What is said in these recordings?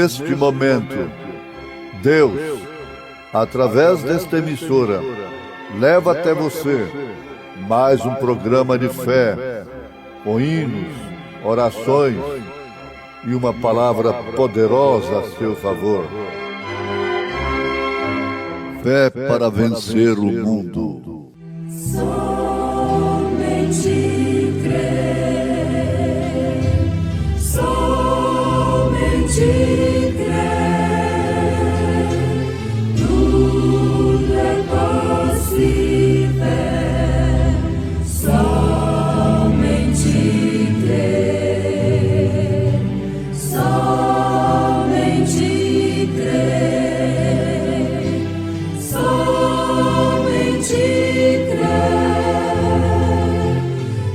neste momento, Deus, através desta emissora, leva até você mais um programa de fé, com hinos, orações e uma palavra poderosa a seu favor. Fé para vencer o mundo. Somente crer, somente crer, tudo é possível, somente crer, somente crer, somente crer,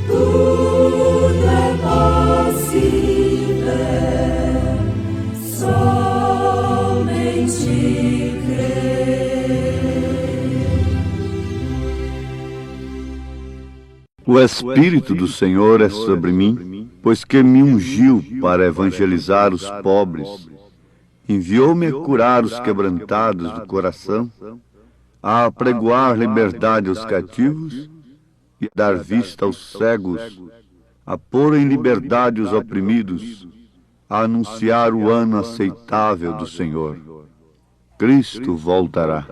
tudo é possível, somente crer. O Espírito do Senhor é sobre mim, pois que me ungiu para evangelizar os pobres, enviou-me a curar os quebrantados do coração, a apregoar liberdade aos cativos e a dar vista aos cegos, a pôr em liberdade os oprimidos, a anunciar o ano aceitável do Senhor. Cristo voltará.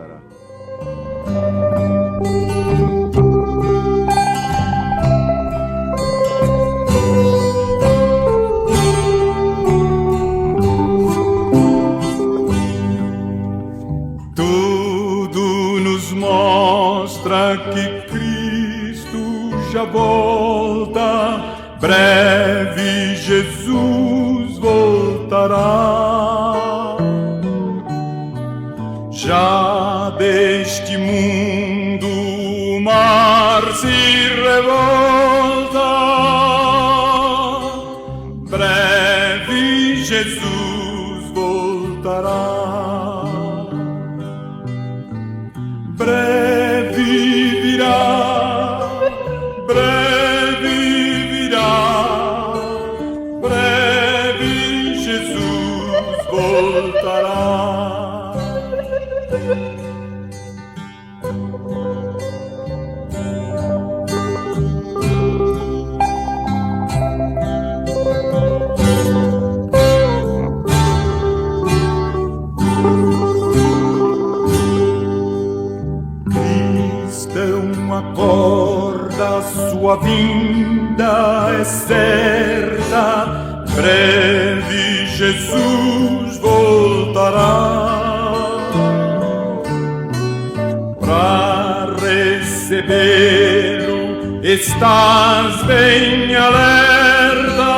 Tudo nos mostra que Cristo já volta, breve Jesus voltará. Já deste mundo o mar se revolta, breve Jesus voltará. Breve virá, breve virá, breve Jesus voltará. Acorda, sua vinda é certa, breve Jesus voltará. Para recebê-lo estás bem alerta,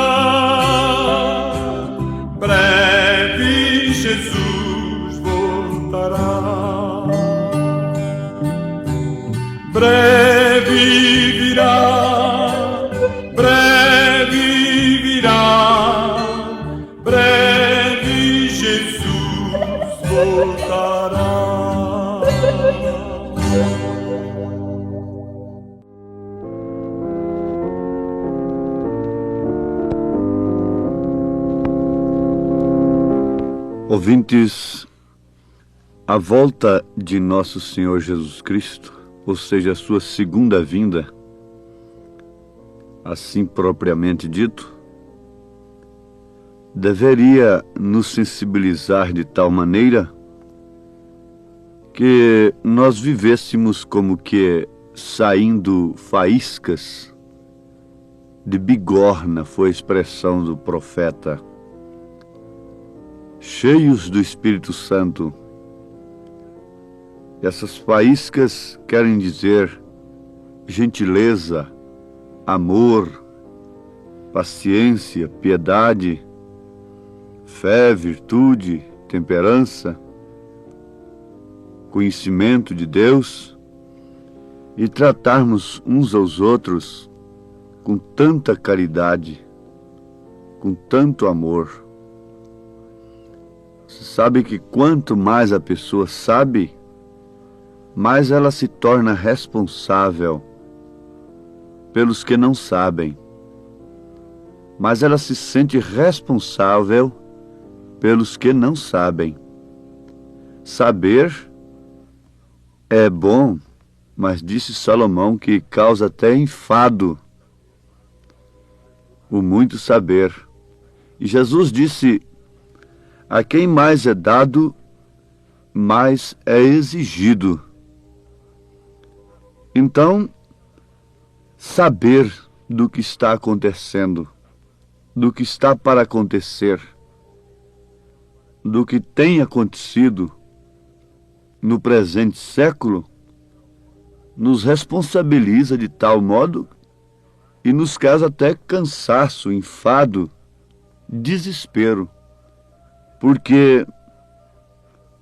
breve Jesus voltará. Breve virá, breve virá, breve Jesus voltará. Ouvintes, a volta de nosso Senhor Jesus Cristo, ou seja, a sua segunda vinda, assim propriamente dito, deveria nos sensibilizar de tal maneira que nós vivêssemos como que saindo faíscas de bigorna, foi a expressão do profeta, cheios do Espírito Santo. Essas faíscas querem dizer gentileza, amor, paciência, piedade, fé, virtude, temperança, conhecimento de Deus e tratarmos uns aos outros com tanta caridade, com tanto amor. Você sabe que quanto mais a pessoa sabe, mais ela se torna responsável pelos que não sabem. Mas ela se sente responsável pelos que não sabem. Saber é bom, mas disse Salomão que causa até enfado o muito saber. E Jesus disse: a quem mais é dado, mais é exigido. Então, saber do que está acontecendo, do que está para acontecer, do que tem acontecido no presente século, nos responsabiliza de tal modo e nos causa até cansaço, enfado, desespero, porque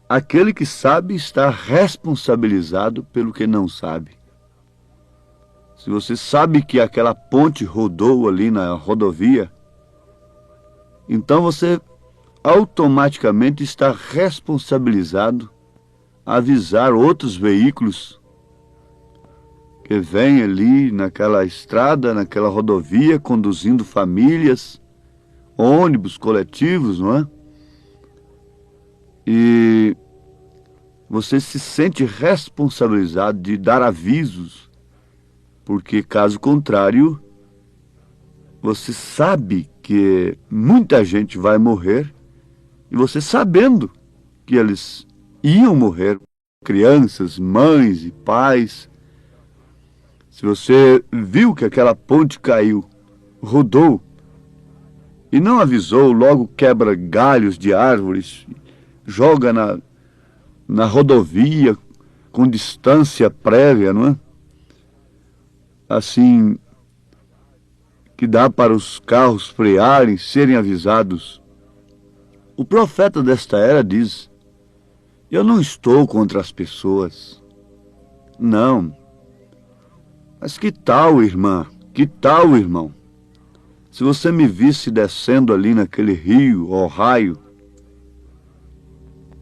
aquele que sabe está responsabilizado pelo que não sabe. Se você sabe que aquela ponte rodou ali na rodovia, então você automaticamente está responsabilizado a avisar outros veículos que vêm ali naquela estrada, naquela rodovia, conduzindo famílias, ônibus coletivos, não é? E você se sente responsabilizado de dar avisos, porque caso contrário, você sabe que muita gente vai morrer, e você sabendo que eles iam morrer, crianças, mães e pais, se você viu que aquela ponte caiu, rodou, e não avisou, logo quebra galhos de árvores, joga na rodovia com distância prévia, não é? Assim, que dá para os carros frearem, serem avisados. O profeta desta era diz: eu não estou contra as pessoas. Não. Mas que tal, irmã? Que tal, irmão? Se você me visse descendo ali naquele rio, Ohio,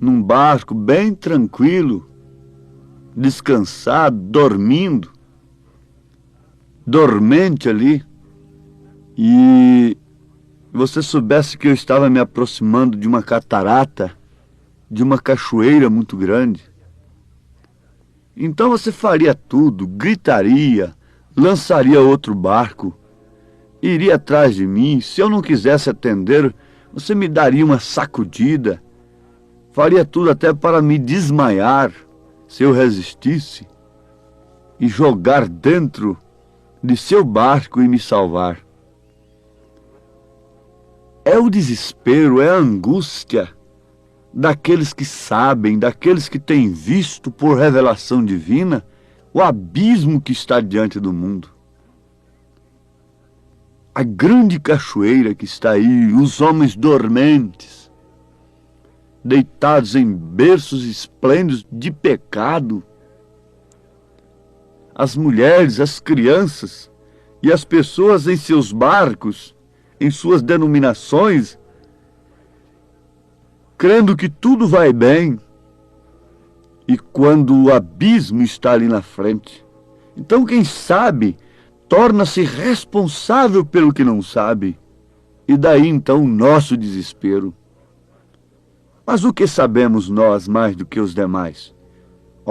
num barco bem tranquilo, descansado, dormente ali, e você soubesse que eu estava me aproximando de uma catarata, de uma cachoeira muito grande, então você faria tudo, gritaria, lançaria outro barco, iria atrás de mim. Se eu não quisesse atender, você me daria uma sacudida, faria tudo até para me desmaiar, se eu resistisse, e jogar dentro de seu barco e me salvar. É o desespero, é a angústia daqueles que sabem, daqueles que têm visto por revelação divina o abismo que está diante do mundo. A grande cachoeira que está aí, os homens dormentes, deitados em berços esplêndidos de pecado, as mulheres, as crianças e as pessoas em seus barcos, em suas denominações, crendo que tudo vai bem, e quando o abismo está ali na frente, então quem sabe torna-se responsável pelo que não sabe, e daí então o nosso desespero. Mas o que sabemos nós mais do que os demais?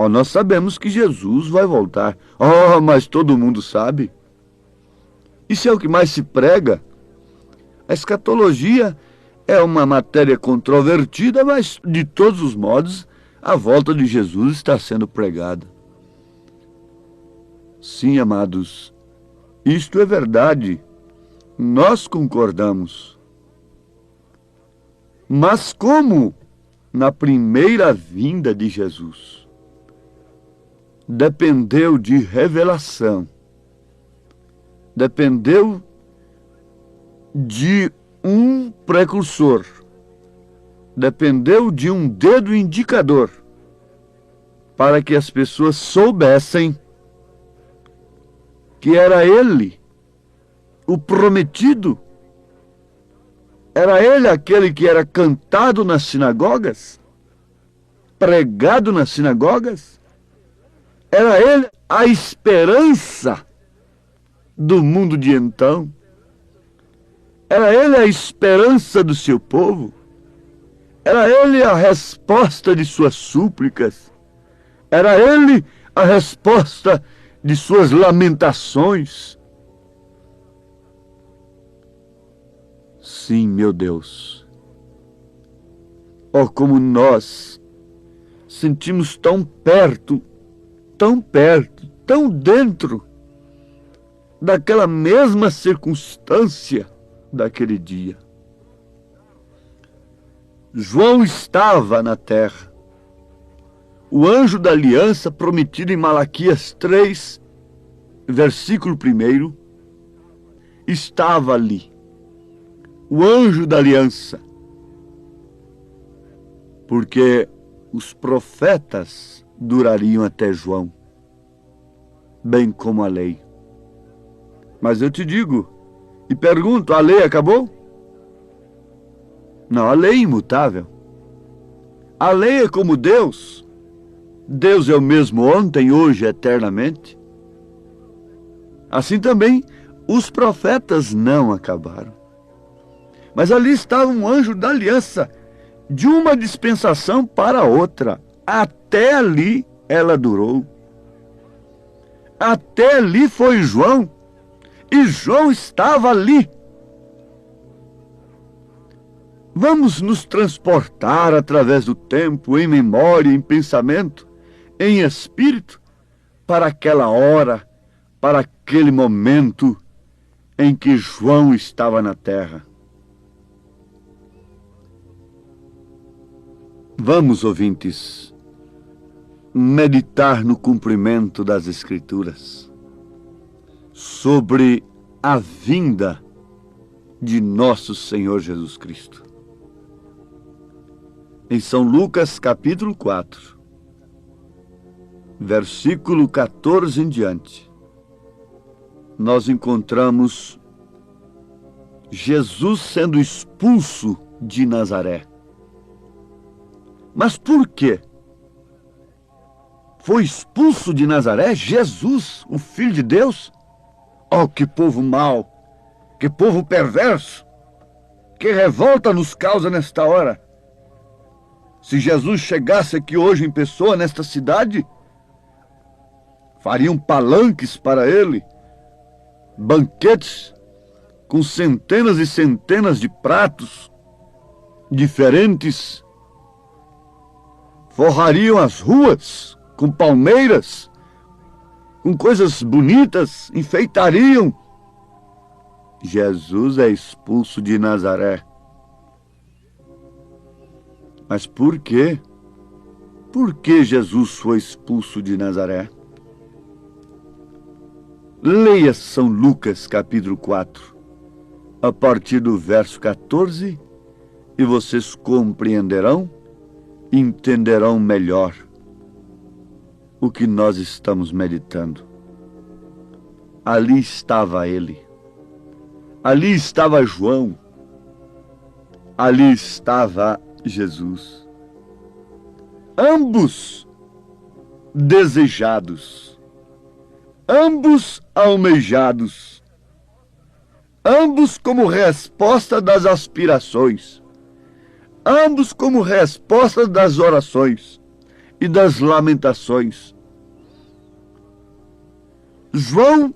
Nós sabemos que Jesus vai voltar. Mas todo mundo sabe. Isso é o que mais se prega. A escatologia é uma matéria controvertida, mas de todos os modos a volta de Jesus está sendo pregada. Sim, amados, isto é verdade. Nós concordamos. Mas como na primeira vinda de Jesus dependeu de revelação, dependeu de um precursor, dependeu de um dedo indicador para que as pessoas soubessem que era ele o prometido, era ele aquele que era cantado nas sinagogas, pregado nas sinagogas, era ele a esperança do mundo de então, era ele a esperança do seu povo. Era ele a resposta de suas súplicas. Era ele a resposta de suas lamentações. Sim, meu Deus. Oh, como nós sentimos tão perto, tão dentro daquela mesma circunstância daquele dia. João estava na terra. O anjo da aliança prometido em Malaquias 3, versículo 1, estava ali. O anjo da aliança. Porque os profetas durariam até João, bem como a lei. Mas eu te digo e pergunto, a lei acabou? Não, a lei é imutável. A lei é como Deus. Deus é o mesmo ontem, hoje, eternamente. Assim também, os profetas não acabaram. Mas ali estava um anjo da aliança, de uma dispensação para outra. Até ali ela durou. Até ali foi João. E João estava ali. Vamos nos transportar através do tempo, em memória, em pensamento, em espírito, para aquela hora, para aquele momento em que João estava na terra. Vamos, ouvintes, meditar no cumprimento das Escrituras sobre a vinda de nosso Senhor Jesus Cristo. Em São Lucas, capítulo 4, versículo 14 em diante, nós encontramos Jesus sendo expulso de Nazaré. Mas por quê? Foi expulso de Nazaré Jesus, o Filho de Deus? Oh, que povo mau, que povo perverso, que revolta nos causa nesta hora. Se Jesus chegasse aqui hoje em pessoa, nesta cidade, fariam palanques para ele, banquetes com centenas e centenas de pratos diferentes, forrariam as ruas com palmeiras, com coisas bonitas, enfeitariam. Jesus é expulso de Nazaré. Mas por quê? Por que Jesus foi expulso de Nazaré? Leia São Lucas, capítulo 4, a partir do verso 14, e vocês compreenderão, entenderão melhor o que nós estamos meditando. Ali estava ele. Ali estava João. Ali estava Jesus. Ambos desejados. Ambos almejados. Ambos como resposta das aspirações. Ambos como resposta das orações e das lamentações. João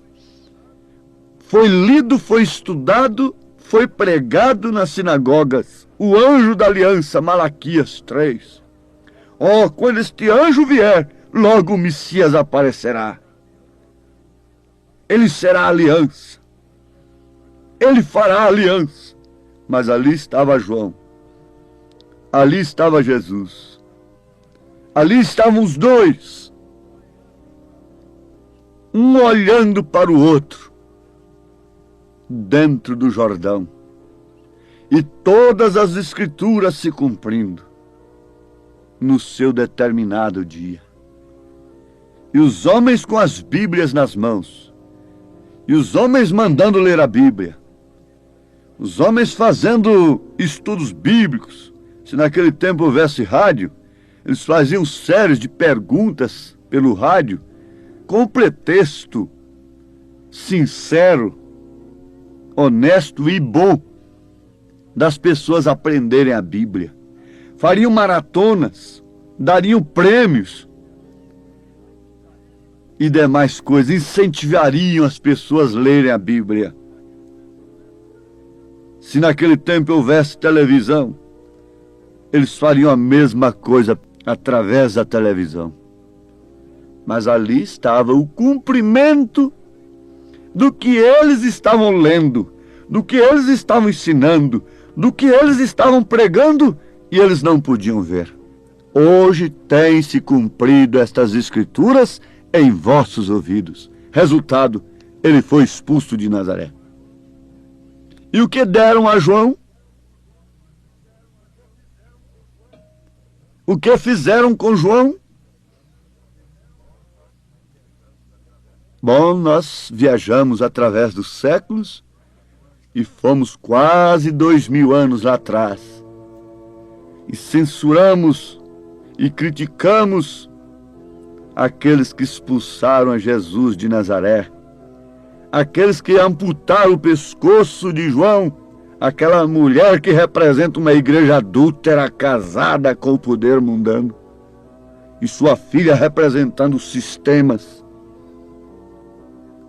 foi lido, foi estudado, foi pregado nas sinagogas. O anjo da aliança, Malaquias 3. Oh, quando este anjo vier, logo o Messias aparecerá. Ele será aliança. Ele fará aliança. Mas ali estava João. Ali estava Jesus. Ali estavam os dois. Um olhando para o outro. Dentro do Jordão. E todas as Escrituras se cumprindo. No seu determinado dia. E os homens com as Bíblias nas mãos. E os homens mandando ler a Bíblia. Os homens fazendo estudos bíblicos. Se naquele tempo houvesse rádio, eles faziam séries de perguntas pelo rádio, com pretexto sincero, honesto e bom das pessoas aprenderem a Bíblia. fariam maratonas, dariam prêmios e demais coisas, incentivariam as pessoas a lerem a Bíblia. Se naquele tempo houvesse televisão, eles fariam a mesma coisa através da televisão. Mas ali estava o cumprimento do que eles estavam lendo, do que eles estavam ensinando, do que eles estavam pregando, e eles não podiam ver. Hoje tem se cumprido estas escrituras em vossos ouvidos. Resultado, ele foi expulso de Nazaré. E o que deram a João? O que fizeram com João? Bom, nós viajamos através dos séculos e fomos quase 2000 anos lá atrás. E censuramos e criticamos aqueles que expulsaram a Jesus de Nazaré, aqueles que amputaram o pescoço de João, aquela mulher que representa uma igreja adúltera casada com o poder mundano, e sua filha representando os sistemas,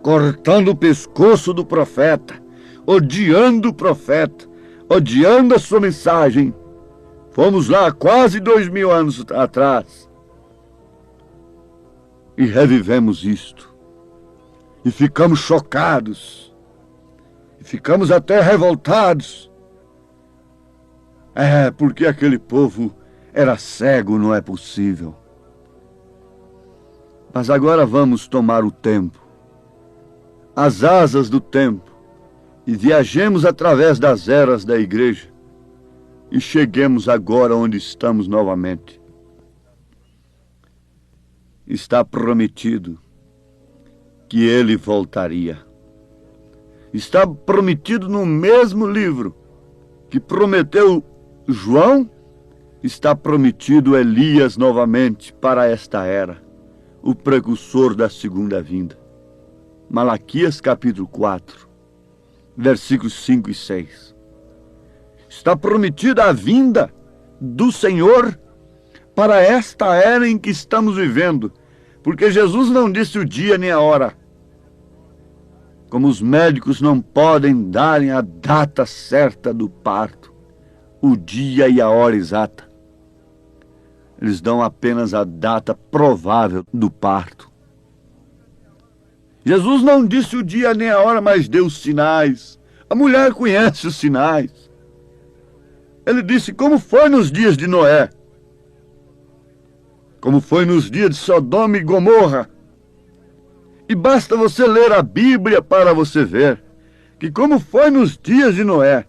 cortando o pescoço do profeta, odiando o profeta, odiando a sua mensagem. Fomos lá quase 2000 anos atrás e revivemos isto. E ficamos chocados. E ficamos até revoltados. Porque aquele povo era cego, não é possível. Mas agora vamos tomar o tempo, as asas do tempo, e viajemos através das eras da igreja e cheguemos agora onde estamos novamente. Está prometido que ele voltaria. Está prometido no mesmo livro que prometeu João, está prometido Elias novamente para esta era, o precursor da segunda vinda. Malaquias capítulo 4, versículos 5 e 6. Está prometida a vinda do Senhor para esta era em que estamos vivendo, porque Jesus não disse o dia nem a hora. Como os médicos não podem darem a data certa do parto, o dia e a hora exata. Eles dão apenas a data provável do parto. Jesus não disse o dia nem a hora, mas deu os sinais. A mulher conhece os sinais. Ele disse como foi nos dias de Noé, como foi nos dias de Sodoma e Gomorra. E basta você ler a Bíblia para você ver que como foi nos dias de Noé,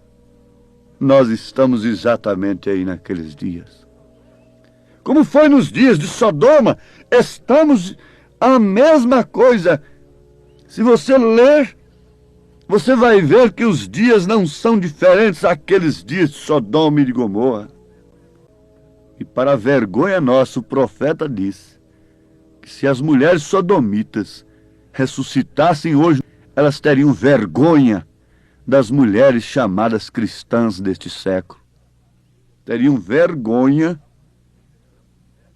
nós estamos exatamente aí naqueles dias. Como foi nos dias de Sodoma, estamos a mesma coisa. Se você ler, você vai ver que os dias não são diferentes daqueles dias de Sodoma e de Gomorra. E para a vergonha nossa, o profeta diz que se as mulheres sodomitas ressuscitassem hoje, elas teriam vergonha das mulheres chamadas cristãs deste século. Teriam vergonha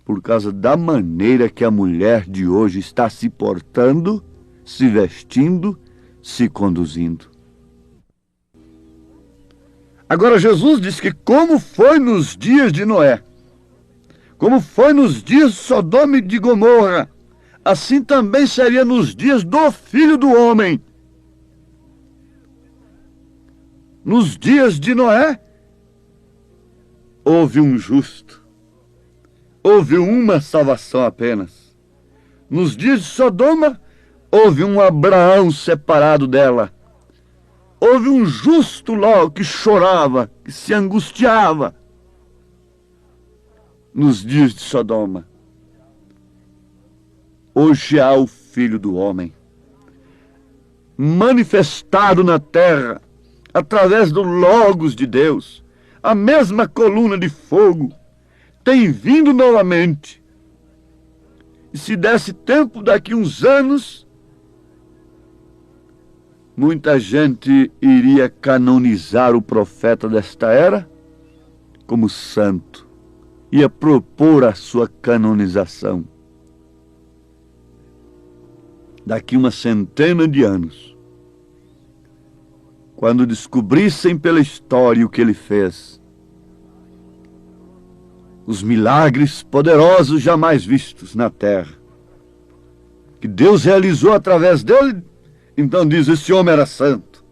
por causa da maneira que a mulher de hoje está se portando, se vestindo, se conduzindo. Agora Jesus diz que como foi nos dias de Noé, como foi nos dias de Sodoma e de Gomorra, assim também seria nos dias do Filho do Homem. Nos dias de Noé, houve um justo, houve uma salvação apenas. Nos dias de Sodoma, houve um Abraão separado dela. Houve um justo Ló que chorava, que se angustiava. Nos dias de Sodoma, hoje há o Filho do Homem, manifestado na terra, através do Logos de Deus. A mesma coluna de fogo tem vindo novamente. E se desse tempo, daqui uns anos, muita gente iria canonizar o profeta desta era como santo, ia propor a sua canonização. Daqui uma centena de anos, quando descobrissem pela história o que ele fez, os milagres poderosos jamais vistos na terra, que Deus realizou através dele, então diz: esse homem era santo.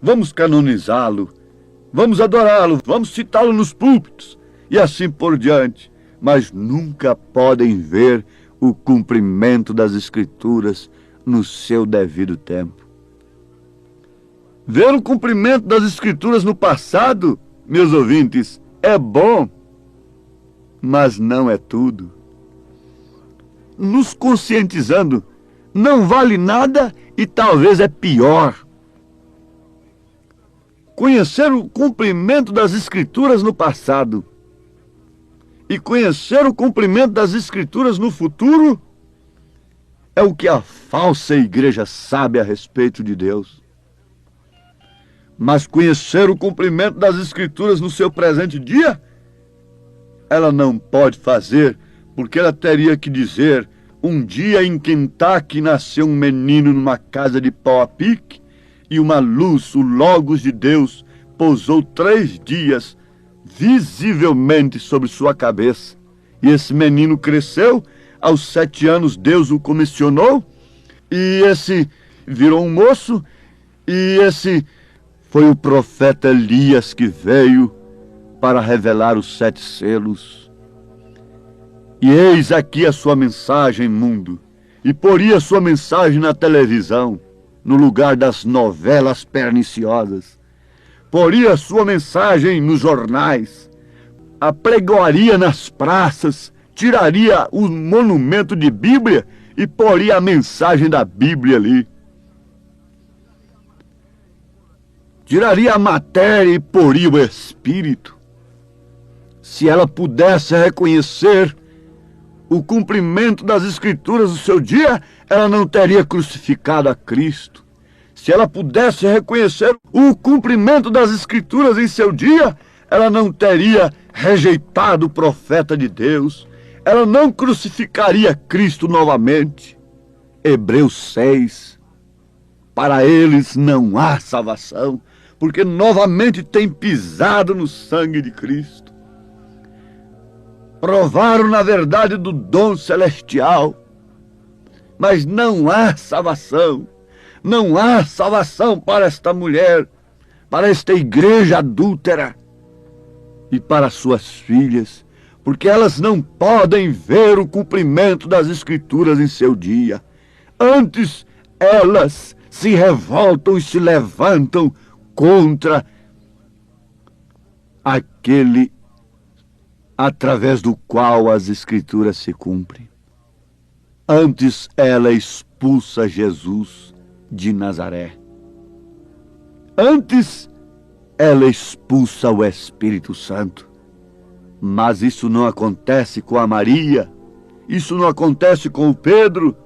Vamos canonizá-lo, vamos adorá-lo, vamos citá-lo nos púlpitos e assim por diante. Mas nunca podem ver o cumprimento das Escrituras no seu devido tempo. Ver o cumprimento das Escrituras no passado, meus ouvintes, é bom, mas não é tudo. Nos conscientizando, não vale nada e talvez é pior. Conhecer o cumprimento das Escrituras no passado e conhecer o cumprimento das Escrituras no futuro é o que a falsa igreja sabe a respeito de Deus. Mas conhecer o cumprimento das Escrituras no seu presente dia, ela não pode fazer, porque ela teria que dizer: um dia em Kentucky nasceu um menino numa casa de pau a pique, e uma luz, o Logos de Deus, pousou 3 dias visivelmente sobre sua cabeça. E esse menino cresceu, aos 7 anos Deus o comissionou, e esse virou um moço, e esse foi o profeta Elias que veio para revelar os 7 selos. E eis aqui a sua mensagem, mundo, e poria sua mensagem na televisão, no lugar das novelas perniciosas. Poria sua mensagem nos jornais, apregoaria nas praças, tiraria o monumento de Bíblia e poria a mensagem da Bíblia ali. Tiraria a matéria e poria o espírito. Se ela pudesse reconhecer o cumprimento das Escrituras no seu dia, ela não teria crucificado a Cristo. Se ela pudesse reconhecer o cumprimento das Escrituras em seu dia, ela não teria rejeitado o profeta de Deus. Ela não crucificaria Cristo novamente. Hebreus 6. Para eles não há salvação, porque novamente têm pisado no sangue de Cristo. Provaram na verdade do dom celestial, mas não há salvação. Não há salvação para esta mulher, para esta igreja adúltera e para suas filhas, porque elas não podem ver o cumprimento das Escrituras em seu dia. Antes, elas se revoltam e se levantam contra aquele através do qual as Escrituras se cumprem. Antes, ela expulsa Jesus de Nazaré. Antes, ela expulsa o Espírito Santo. Mas isso não acontece com a Maria, isso não acontece com o Pedro,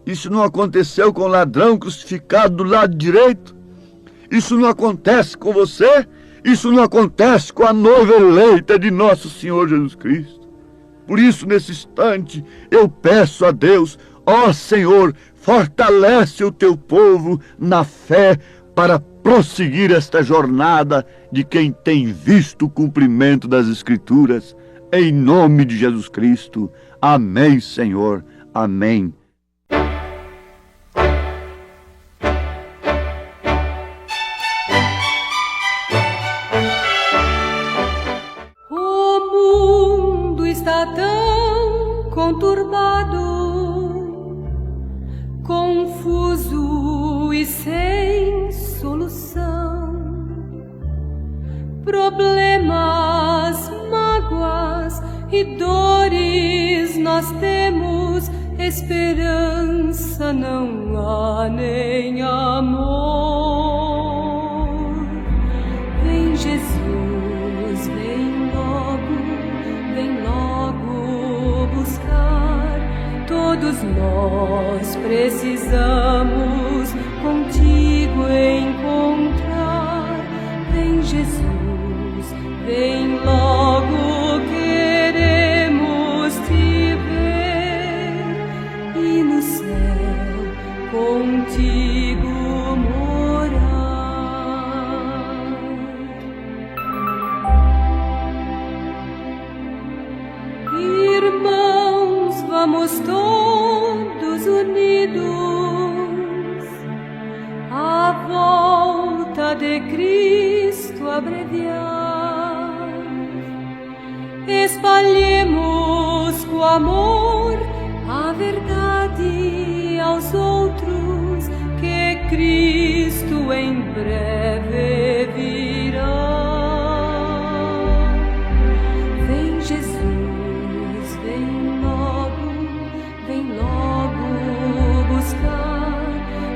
isso não aconteceu com o ladrão crucificado do lado direito, isso não acontece com você, isso não acontece com a noiva eleita de nosso Senhor Jesus Cristo. Por isso, nesse instante, eu peço a Deus: ó Senhor, fortalece o teu povo na fé para prosseguir esta jornada de quem tem visto o cumprimento das Escrituras. Em nome de Jesus Cristo. Amém, Senhor. Amém. O mundo está tão conturbado, confuso e sem solução. Problemas, mágoas e dores nós temos, esperança não há nem amor. Vem Jesus, vem logo buscar. Todos nós precisamos contigo encontrar. Vem Jesus, vem logo. contigo morar. Irmãos, vamos todos unidos à volta de Cristo abreviar. Espalhemos com amor a verdade aos outros, que Cristo em breve virá. Vem Jesus, vem logo buscar.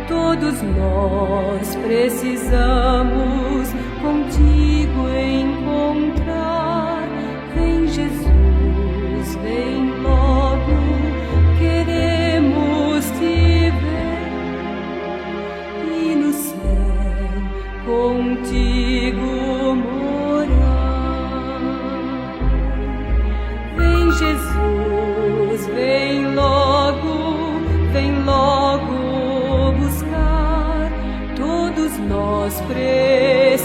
Todos nós precisamos contigo encontrar. Vem Jesus, vem logo, queremos te ver e no céu contigo morar. Vem Jesus, vem logo buscar. Todos nós precisamos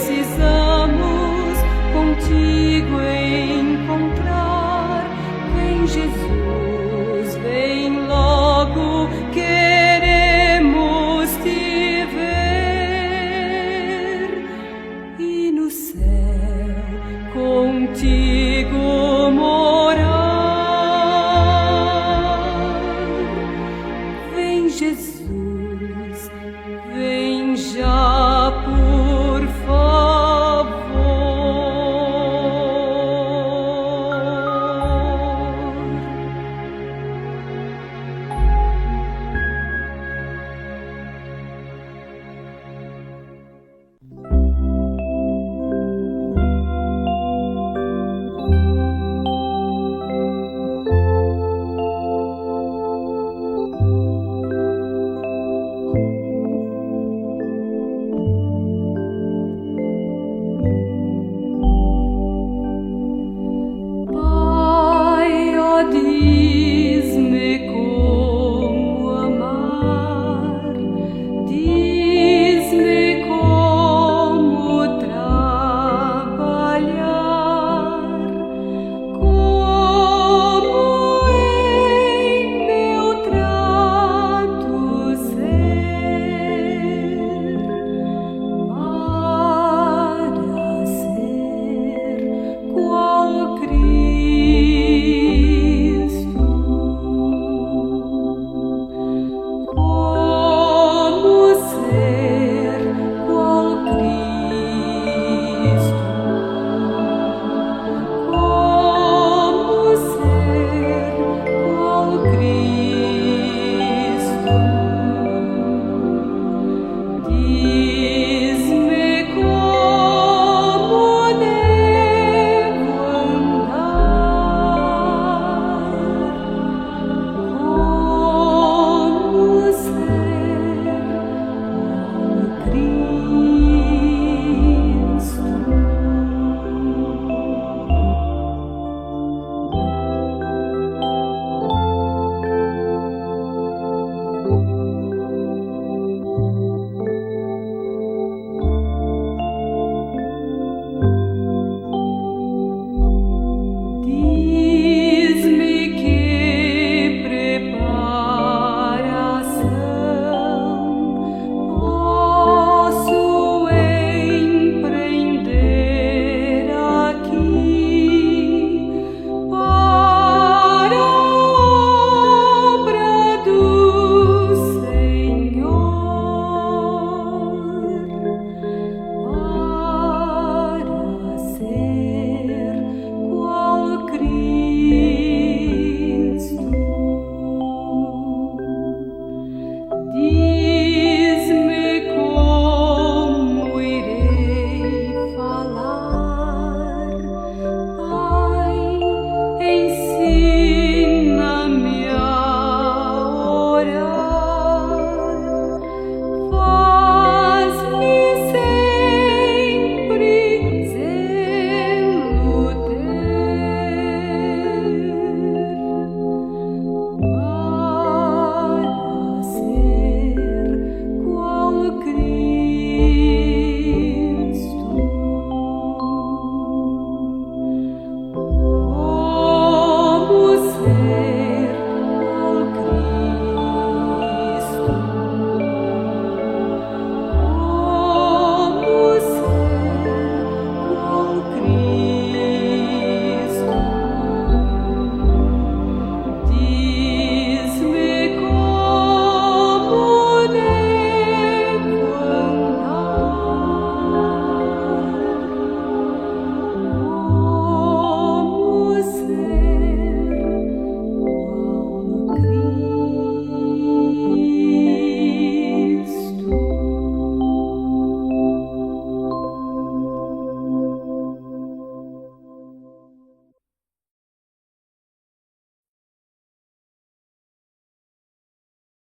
contigo encontrar. Vem Jesus, vem logo, queremos te ver e no céu contigo morar. Vem Jesus.